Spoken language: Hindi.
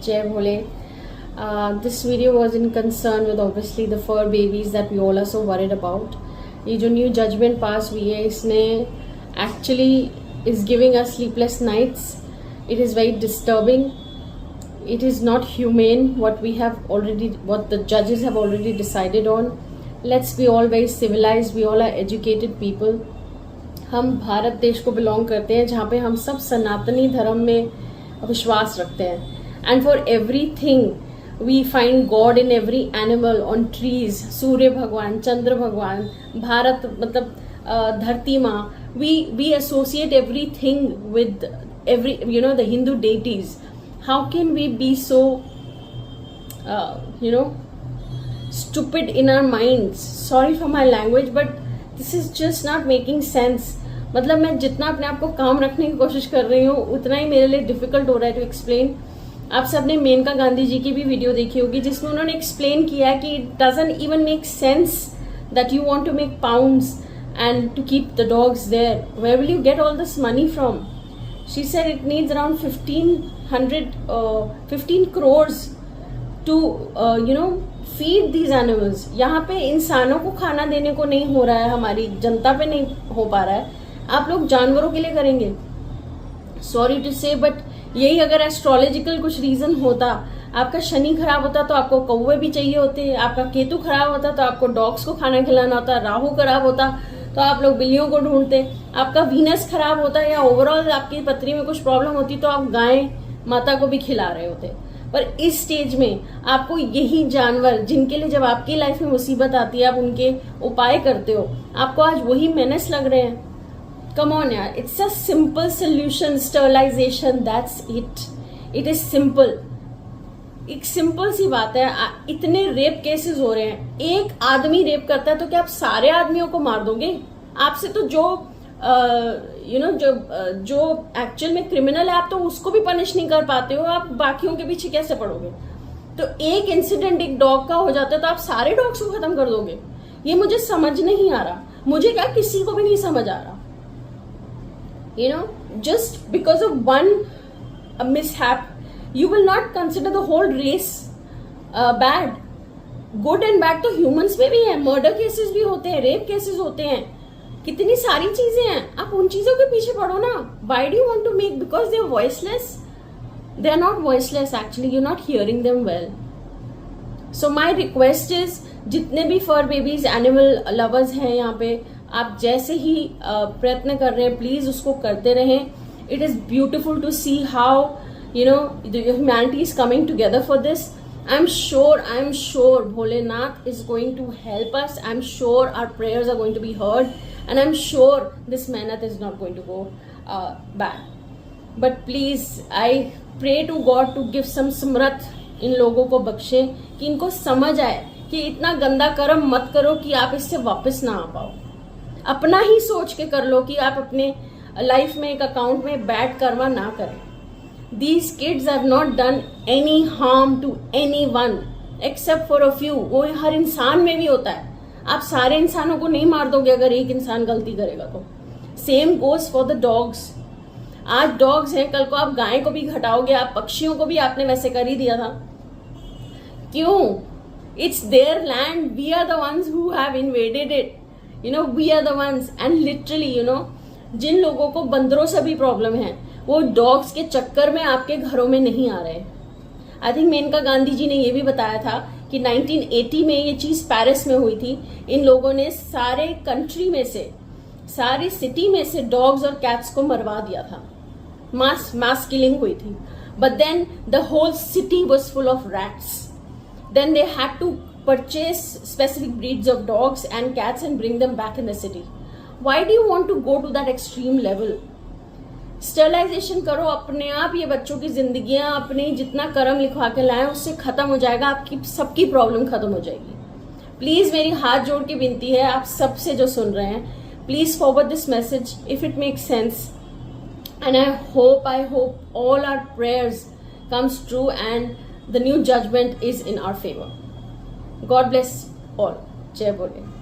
Jai Bhole. This video was in concern with obviously the fur babies that we all are so worried about. ये जो न्यू जजमेंट पास हुई है इसने actually is giving us sleepless nights. It is very disturbing. It is not humane what the judges have already decided on. Let's be all very civilized. We all are educated people. हम भारत देश को बिलोंग करते हैं जहाँ पे हम सब सनातनी धर्म में विश्वास रखते हैं. And for everything we find God in every animal, on trees, सूर्य भगवान, चंद्र भगवान, भारत मतलब धरती माँ. we associate everything with the Hindu deities. How can we be so stupid in our minds? Sorry for my language, but this is just not making sense. मतलब मैं जितना अपने आप को काम रखने की कोशिश कर रही हूँ उतना ही मेरे लिए डिफिकल्ट हो रहा है टू एक्सप्लेन. आप सबने मेनका गांधी जी की भी वीडियो देखी होगी जिसमें उन्होंने एक्सप्लेन किया कि it doesn't even make sense that you want to make pounds and to keep the dogs there. Where will you get all this money from? She said it needs around 15 crores to feed these animals. यहाँ पे इंसानों को खाना देने को नहीं हो रहा है, हमारी जनता पे नहीं हो पा रहा है. आप लोग जानवरों के लिए करेंगे. सॉरी टू से बट यही अगर एस्ट्रोलॉजिकल कुछ रीजन होता, आपका शनि खराब होता तो आपको कौवे भी चाहिए होते, आपका केतु खराब होता तो आपको डॉग्स को खाना खिलाना होता, राहु खराब होता तो आप लोग बिल्लियों को ढूंढते, आपका वीनस खराब होता या ओवरऑल आपकी पथरी में कुछ प्रॉब्लम होती तो आप गाय माता को भी खिला रहे होते. पर इस स्टेज में आपको यही जानवर जिनके लिए जब आपकी लाइफ में मुसीबत आती है आप उनके उपाय करते हो, आपको आज वही मेनेस लग रहे हैं. कम ऑन यार, it's a simple solution, sterilization, that's it. It is simple. एक सिंपल सी बात है. इतने रेप केसेस हो रहे हैं, एक आदमी रेप करता है तो क्या आप सारे आदमियों को मार दोगे? आपसे तो जो एक्चुअल में क्रिमिनल है आप तो उसको भी पनिश नहीं कर पाते हो, आप बाकियों के पीछे कैसे पड़ोगे? तो एक इंसिडेंट एक डॉग का हो जाता है तो आप सारे डॉग्स को खत्म कर दोगे? ये मुझे समझ नहीं आ रहा. मुझे क्या, किसी को भी नहीं समझ आ रहा. Just because of one mishap you will not consider the whole race bad. Good and bad तो humans में भी है. मर्डर केसेस भी होते हैं, रेप केसेस होते हैं, कितनी सारी चीजें हैं. आप उन चीजों के पीछे पड़ो ना. Why do you want to make, because they are voiceless? They are not voiceless actually. You're not hearing them well. So my request is, जितने भी fur babies, animal lovers हैं यहाँ पे, आप जैसे ही प्रयत्न कर रहे हैं प्लीज उसको करते रहें. It is beautiful to see how the humanity is coming together for this. I'm sure Bholenath is going to help us. I'm sure our prayers are going to be heard, and I'm sure this mehnat is not going to go bad. But please, I pray to God to give some समर्थ इन लोगों को बख्शे कि इनको समझ आए कि इतना गंदा कर्म मत करो कि आप इससे वापस ना आ पाओ. अपना ही सोच के कर लो कि आप अपने लाइफ में एक अकाउंट में बैड कर्मा ना करें. These kids have not done any harm to anyone except for a few. वो हर इंसान में भी होता है. आप सारे इंसानों को नहीं मार दोगे अगर एक इंसान गलती करेगा तो. Same goes for the dogs. आज डॉग्स हैं, कल को आप गाय को भी घटाओगे, आप पक्षियों को भी आपने वैसे कर ही दिया था. क्यों? It's their land. We are the ones who have invaded it. We are the ones. And literally, जिन लोगों को बंदरों से भी प्रॉब्लम है वो डॉग्स के चक्कर में आपके घरों में नहीं आ रहे. आई थिंक मेनका गांधी जी ने ये भी बताया था कि 1980 में ये चीज पेरिस में हुई थी. इन लोगों ने सारे कंट्री में से, सारी सिटी में से डॉग्स और कैट्स को मरवा दिया था. मास किलिंग हुई थी. But then the whole city was full of rats. Then they had to purchase specific breeds of dogs and cats and bring them back in the city. Why do you want to go to that extreme level? Sterilization करो. अपने आप ये बच्चों की जिंदगियां अपने जितना कर्म लिखवा के लाए उससे खत्म हो जाएगा. आपकी सबकी प्रॉब्लम खत्म हो जाएगी. प्लीज मेरी हाथ जोड़ के विनती है आप सबसे जो सुन रहे हैं, please forward this message if it makes sense. And I hope all our prayers comes true and the new judgement is in our favour. God bless all. जय बोले.